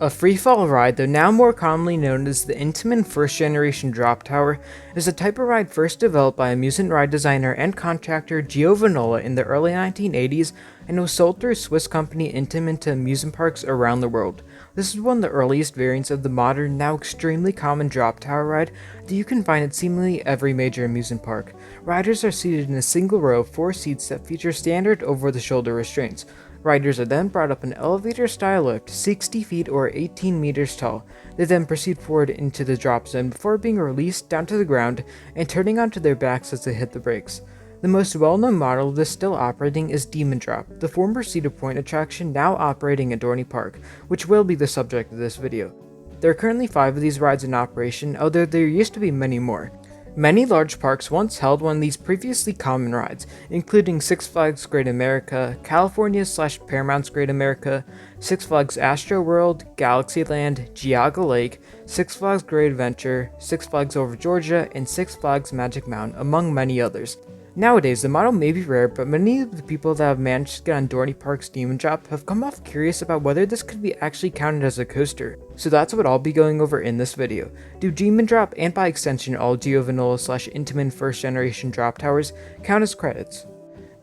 A freefall ride, though now more commonly known as the Intamin First Generation Drop Tower, is a type of ride first developed by amusement ride designer and contractor Giovanola in the early 1980s and was sold through Swiss company Intamin to amusement parks around the world. This is one of the earliest variants of the modern, now extremely common drop tower ride that you can find at seemingly every major amusement park. Riders are seated in a single row of 4 seats that feature standard over-the-shoulder restraints. Riders are then brought up an elevator-style lift 60 feet or 18 meters tall. They then proceed forward into the drop zone before being released down to the ground and turning onto their backs as they hit the brakes. The most well-known model of this still operating is Demon Drop, the former Cedar Point attraction now operating at Dorney Park, which will be the subject of this video. There are currently 5 of these rides in operation, although there used to be many more. Many large parks once held one of these previously common rides, including Six Flags Great America, California/Paramount's Great America, Six Flags Astro World, Galaxyland, Geauga Lake, Six Flags Great Adventure, Six Flags Over Georgia, and Six Flags Magic Mountain, among many others. Nowadays, the model may be rare, but many of the people that have managed to get on Dorney Park's Demon Drop have come off curious about whether this could be actually counted as a coaster. So that's what I'll be going over in this video. Do Demon Drop, and by extension all Giovanola/Intamin First Generation Drop Towers, count as credits?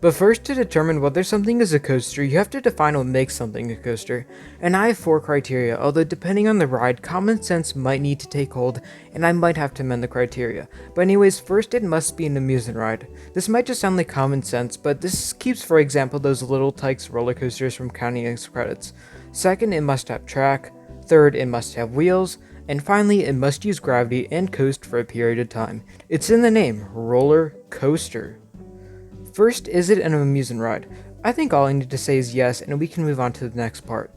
But first, to determine whether something is a coaster, you have to define what makes something a coaster, and I have 4 criteria, although depending on the ride, common sense might need to take hold, and I might have to amend the criteria. But anyways, first it must be an amusement ride. This might just sound like common sense, but this keeps, for example, those Little Tikes roller coasters from counting as credits. Second, it must have track. Third, it must have wheels. And finally, it must use gravity and coast for a period of time. It's in the name, roller coaster. First, is it an amusement ride? I think all I need to say is yes, and we can move on to the next part.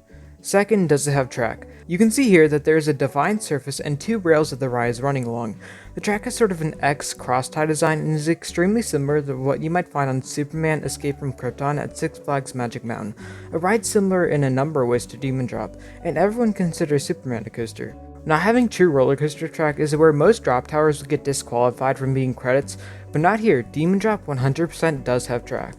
Second, does it have track? You can see here that there is a defined surface and 2 rails that the ride is running along. The track is sort of an X cross-tie design and is extremely similar to what you might find on Superman Escape from Krypton at Six Flags Magic Mountain, a ride similar in a number of ways to Demon Drop, and everyone considers Superman a coaster. Not having true roller coaster track is where most drop towers would get disqualified from being credits, but not here. Demon Drop 100% does have track.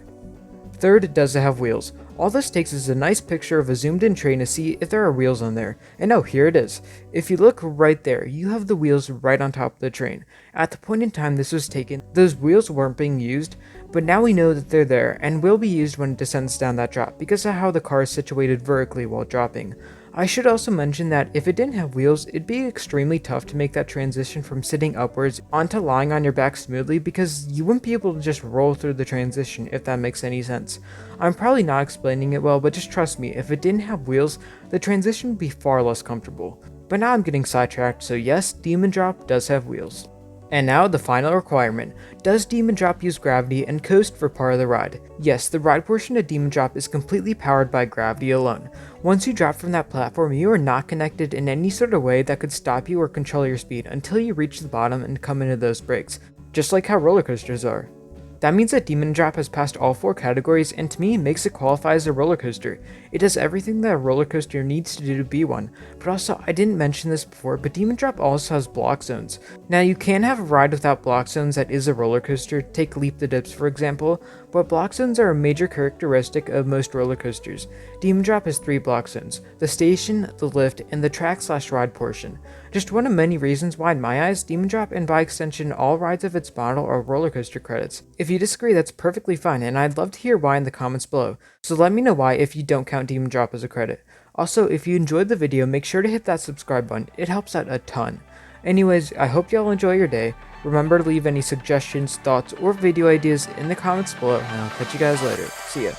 Third, does it have wheels? All this takes is a nice picture of a zoomed in train to see if there are wheels on there, and oh, here it is. If you look right there, you have the wheels right on top of the train. At the point in time this was taken, those wheels weren't being used, but now we know that they're there and will be used when it descends down that drop because of how the car is situated vertically while dropping. I should also mention that if it didn't have wheels, it'd be extremely tough to make that transition from sitting upwards onto lying on your back smoothly because you wouldn't be able to just roll through the transition, if that makes any sense. I'm probably not explaining it well, but just trust me, if it didn't have wheels, the transition would be far less comfortable. But now I'm getting sidetracked, so yes, Demon Drop does have wheels. And now the final requirement. Does Demon Drop use gravity and coast for part of the ride? Yes, the ride portion of Demon Drop is completely powered by gravity alone. Once you drop from that platform, you are not connected in any sort of way that could stop you or control your speed until you reach the bottom and come into those brakes, just like how roller coasters are. That means that Demon Drop has passed all 4 categories, and to me makes it qualify as a roller coaster. It does everything that a roller coaster needs to do to be one. But also, I didn't mention this before, but Demon Drop also has block zones. Now you can have a ride without block zones that is a roller coaster, take Leap the Dips for example, but block zones are a major characteristic of most roller coasters. Demon Drop has 3 block zones: the station, the lift, and the track/ride portion. Just one of many reasons why in my eyes, Demon Drop and by extension all rides of its model are roller coaster credits. If you disagree, that's perfectly fine, and I'd love to hear why in the comments below, so let me know why if you don't count Demon Drop as a credit. Also, if you enjoyed the video, make sure to hit that subscribe button, it helps out a ton. Anyways, I hope y'all enjoy your day. Remember to leave any suggestions, thoughts, or video ideas in the comments below, and I'll catch you guys later. See ya.